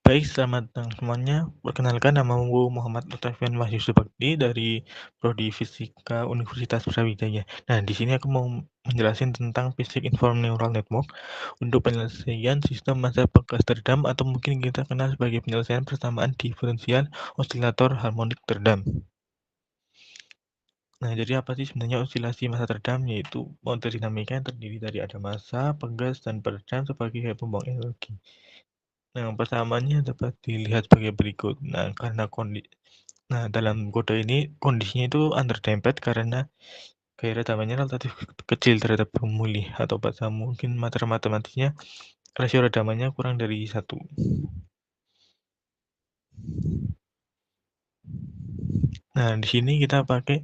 Baik, selamat datang semuanya. Perkenalkan, namaku Muhammad Lutfian Wahyu Subakti dari Prodi Fisika Universitas Brawijaya. Nah, di sini aku mau menjelaskan tentang Basic Informed Neural Network untuk penyelesaian sistem massa bekas teredam atau mungkin kita kenal sebagai penyelesaian persamaan diferensial osilator harmonik teredam. Nah, jadi apa sih sebenarnya osilasi massa teredam? Yaitu model dinamika yang terdiri dari ada massa, pegas, dan peredam sebagai pembuang energi. Nah, persamaannya dapat dilihat sebagai berikut. Dalam kode ini kondisinya itu underdamped karena gaya redamannya relatif kecil terhadap pemulih, atau bahasa mungkin matematisnya rasio redamannya kurang dari 1. Nah, di sini kita pakai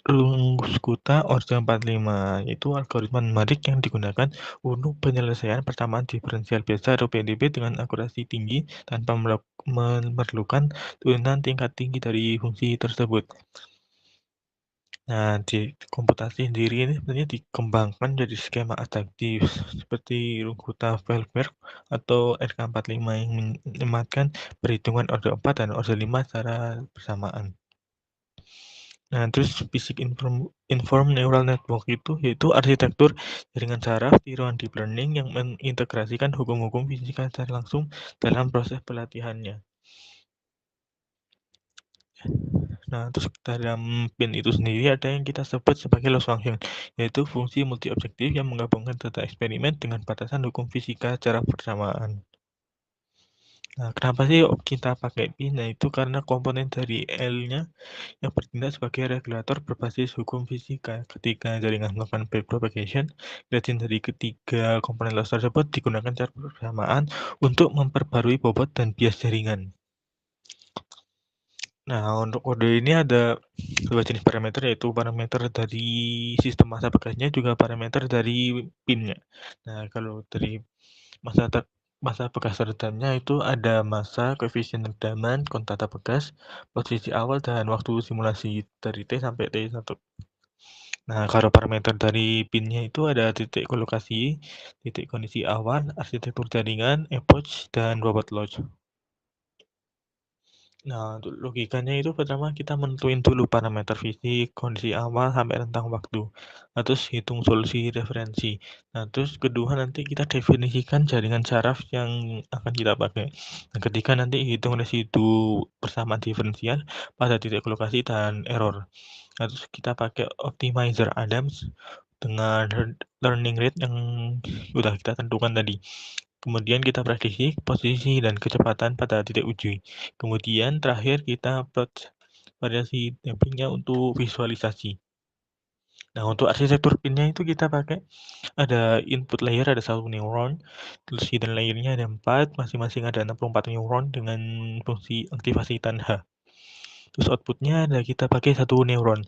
Runge-Kutta Orja 45, yaitu algoritma numerik yang digunakan untuk penyelesaian persamaan diferensial biasa atau PDB dengan akurasi tinggi tanpa memerlukan turunan tingkat tinggi dari fungsi tersebut. Nah, di komputasi sendiri ini sebenarnya dikembangkan jadi skema adaptif seperti Runge-Kutta-Feldberg atau RK45 yang menyematkan perhitungan order 4 dan order 5 secara bersamaan. Nah, terus Basic Informed Neural Network itu yaitu arsitektur jaringan saraf di ruang deep learning yang mengintegrasikan hukum-hukum fisika secara langsung dalam proses pelatihannya. Nah, terus dalam PIN itu sendiri ada yang kita sebut sebagai loss function, yaitu fungsi multi-objektif yang menggabungkan data eksperimen dengan batasan hukum fisika secara bersamaan. Nah, kenapa sih kita pakai PIN? Nah, itu karena komponen dari L-nya yang bertindak sebagai regulator berbasis hukum fisika. Ketika jaringan melakukan backpropagation, gradient dari ketiga komponen loss tersebut digunakan secara bersamaan untuk memperbarui bobot dan bias jaringan. Nah, untuk kode ini ada dua jenis parameter, yaitu parameter dari sistem massa bekasnya, juga parameter dari PIN-nya. Nah, kalau dari massa bekas teredamnya itu ada massa, koefisien redaman, kontata bekas, posisi awal, dan waktu simulasi dari T sampai T1. Nah, kalau parameter dari PIN-nya itu ada titik kolokasi, titik kondisi awal, arsitektur jaringan, epoch, dan bobot loss. Nah, untuk logikanya itu pertama kita menentuin dulu parameter fisik, kondisi awal, sampai rentang waktu. Nah, terus hitung solusi referensi. Nah, terus kedua nanti kita definisikan jaringan saraf yang akan kita pakai. Nah, ketika nanti hitung residu persamaan diferensial pada titik kolokasi dan error. Nah, terus kita pakai optimizer Adams dengan learning rate yang sudah kita tentukan tadi. Kemudian kita prediksi posisi dan kecepatan pada titik uji. Kemudian terakhir kita plot variasi dampingnya untuk visualisasi. Nah, untuk arsitektur pinnya itu kita pakai ada input layer, ada 1 neuron, terus hidden layernya ada 4, masing-masing ada 64 neuron dengan fungsi aktivasi tan H. Terus outputnya ada kita pakai 1 neuron.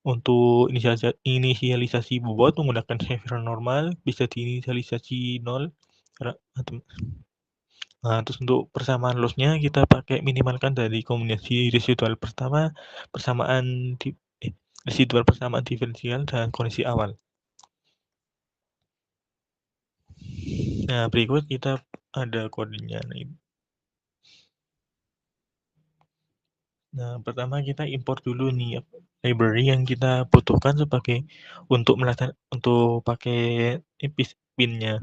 Untuk inisialisasi bobot menggunakan Cephron normal, bisa diinisialisasi 0 atau Nah, terus untuk persamaan loss-nya kita pakai minimalkan dari kombinasi residual residual persamaan diferensial dan kondisi awal. Nah, berikut kita ada kodenya. Nah, pertama kita import dulu nih library yang kita butuhkan untuk pakai pin-nya.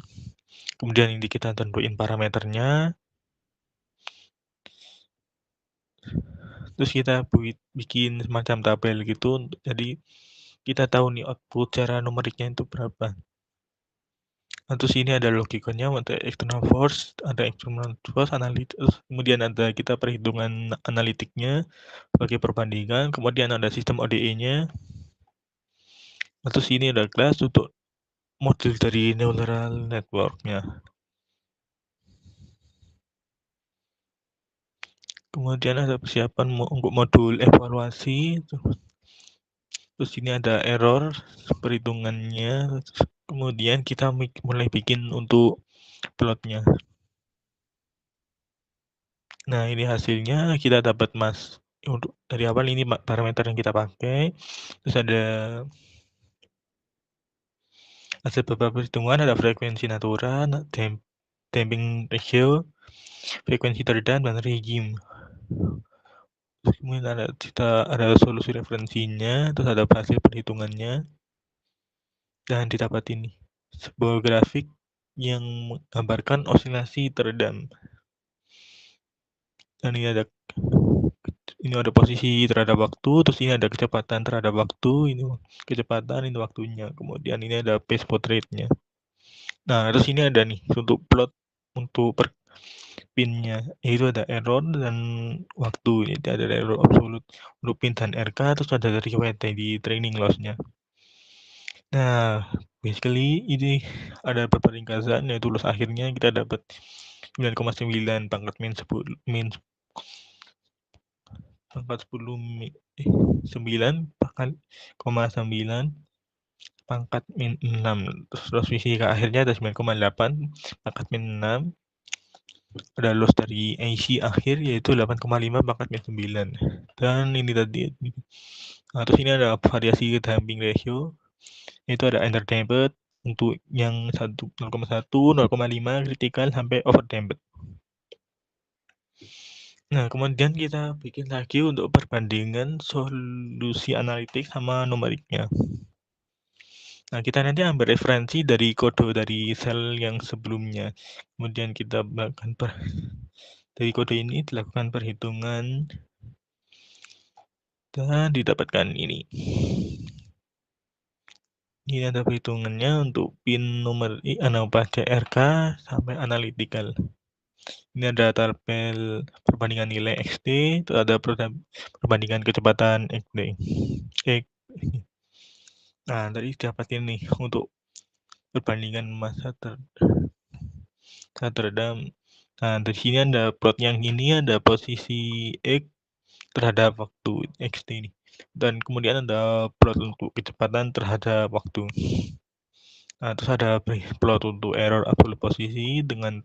Kemudian ini kita tentuin parameternya. Terus kita bikin semacam tabel gitu, jadi kita tahu nih output secara numeriknya itu berapa. Nah, terus ini ada logikanya, ada external force, analytics, kemudian ada kita perhitungan analitiknya sebagai perbandingan, kemudian ada sistem ODE-nya. Nah, terus ini ada kelas untuk model dari neural network-nya. Kemudian ada persiapan untuk modul evaluasi. Terus ini ada error perhitungannya. Kemudian kita mulai bikin untuk plotnya. Nah, ini hasilnya kita dapat untuk dari awal ini parameter yang kita pakai. Terus ada beberapa perhitungan, ada frekuensi natural, damping ratio, frekuensi teredam, dan regime. Terus kemudian ada solusi referensinya, terus ada hasil perhitungannya, dan didapat ini sebuah grafik yang menggambarkan osilasi teredam. Dan ini ada posisi terhadap waktu, terus ini ada kecepatan terhadap waktu, ini kecepatan, ini waktunya. Kemudian ini ada phase rate-nya. Nah, terus ini ada nih untuk plot untuk per pin-nya, yaitu ada error dan waktu. Jadi ada error absolute untuk pin dan RK, terus ada dari WT di training loss-nya. Nah, basically ini ada beberapa ringkasan, yaitu loss akhirnya kita dapat 9,9 pangkat pangkat 9 9, pangkat min 6. Terus fisika akhirnya ada 9,8 pangkat min 6. Ada loss dari IC akhir yaitu 8,5 pangkat min 9. Dan ini tadi. Nah, terus ini ada variasi damping ratio. Itu ada underdamped untuk yang 0,1, 0,5 critical sampai overdamped. Nah, kemudian kita bikin lagi untuk perbandingan solusi analitik sama numeriknya. Nah, kita nanti ambil referensi dari kode dari sel yang sebelumnya. Kemudian kita bahkan dari kode ini dilakukan perhitungan dan didapatkan ini. Ini ada perhitungannya untuk pin nomor pakai RK sampai analytical. Ini ada tabel perbandingan nilai XT, terus ada perbandingan kecepatan XT. Nah, tadi dapat ini untuk perbandingan massa teredam. Nah, dari sini ada plot yang ini ada posisi X terhadap waktu XT ini. Dan kemudian ada plot untuk kecepatan terhadap waktu. Nah, terus ada plot untuk error absolute posisi dengan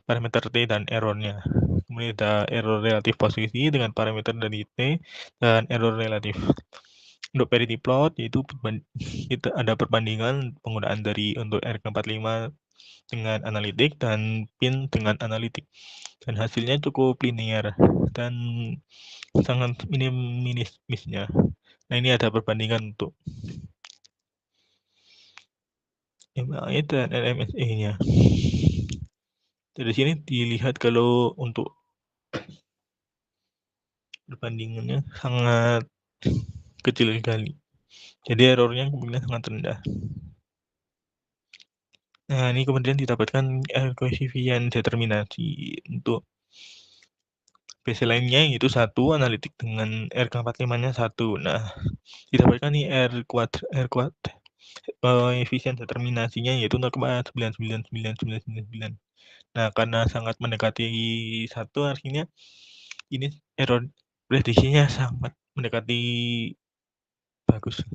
parameter T dan errornya. Kemudian ada error relatif posisi dengan parameter dari T dan error relatif. Untuk parity plot yaitu kita ada perbandingan penggunaan dari untuk RK45 dengan analitik dan pin dengan analitik. Dan hasilnya cukup linear dan sangat minim misnya. Nah, ini ada perbandingan untuk MAE dan LMSE-nya. Dari sini dilihat kalau untuk perbandingannya sangat kecil sekali. Jadi errornya kemudian sangat rendah. Nah, ini kemudian didapatkan koefisien determinasi untuk baseline-nya yaitu 1, analitik dengan RK45-nya 1. Nah, didapatkan nih koefisien determinasinya yaitu 0,99999. Nah, karena sangat mendekati 1 artinya ini error prediksinya sangat mendekati bagus.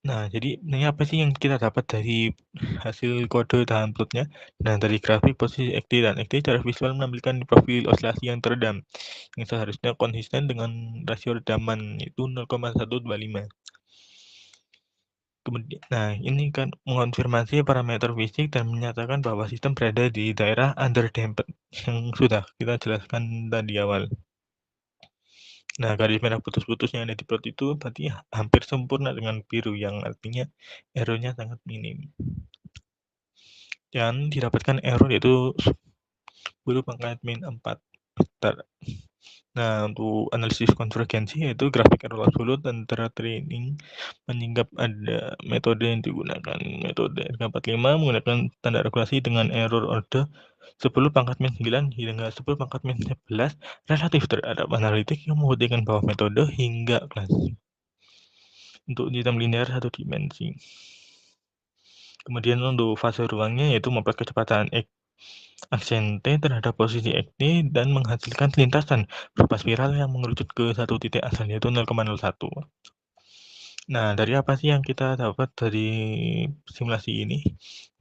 Nah, jadi ini apa sih yang kita dapat dari hasil kode dalam plotnya? Nah, dari grafik posisi XT dan XT secara visual menampilkan profil osilasi yang teredam, yang seharusnya konsisten dengan rasio redaman, yaitu 0,125. Kemudian, nah ini kan mengonfirmasi parameter fisik dan menyatakan bahwa sistem berada di daerah underdamped, yang sudah kita jelaskan tadi awal. Nah, garis merah putus-putus yang ada di plot itu berarti hampir sempurna dengan biru, yang artinya errornya sangat minim. Dan didapatkan error yaitu 10 pangkat min 4. Nah, untuk analisis konvergensi yaitu grafik error absolute antara training menyingkap ada metode yang digunakan. Metode RK45 menggunakan standar regulasi dengan error order 10 pangkat min 9 hingga 10 pangkat min 11 relatif terhadap analitik yang membuktikan bahwa metode hingga kelas untuk sistem linear satu dimensi. Kemudian untuk fase ruangnya yaitu membuat kecepatan aksen T terhadap posisi XT dan menghasilkan lintasan berupa spiral yang mengerucut ke satu titik asal yaitu 0,01. Nah, dari apa sih yang kita dapat dari simulasi ini?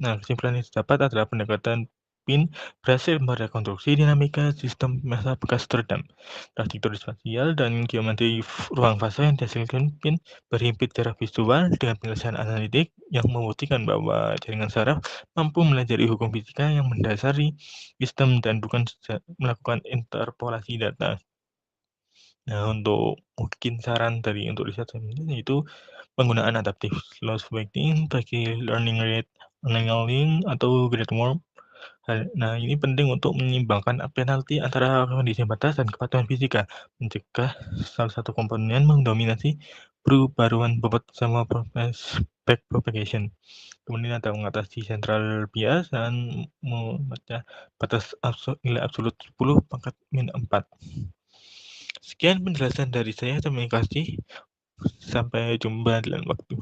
Nah, kesimpulan yang didapat adalah pendekatan Kelvin berhasil merekonstruksi dinamika sistem masa bekas teredam. Trajektori spasial dan geometri ruang fase yang dihasilkan Kelvin berhimpit secara visual dengan penyelesaian analitik yang membuktikan bahwa jaringan saraf mampu mempelajari hukum fisika yang mendasari sistem dan bukan melakukan interpolasi data. Nah, untuk mungkin saran untuk riset selanjutnya yaitu penggunaan adaptif loss weighting bagi learning rate, annealing, atau grid worm. Nah, ini penting untuk menyeimbangkan penalti antara kondisi batas dan kepatuhan fisika, mencegah salah satu komponen mendominasi perbaruan bobot sama backpropagation. Kemudian ada mengatasi central bias dan membaca batas nilai absolut 10 pangkat min 4. Sekian penjelasan dari saya, terima kasih. Sampai jumpa di lain waktu.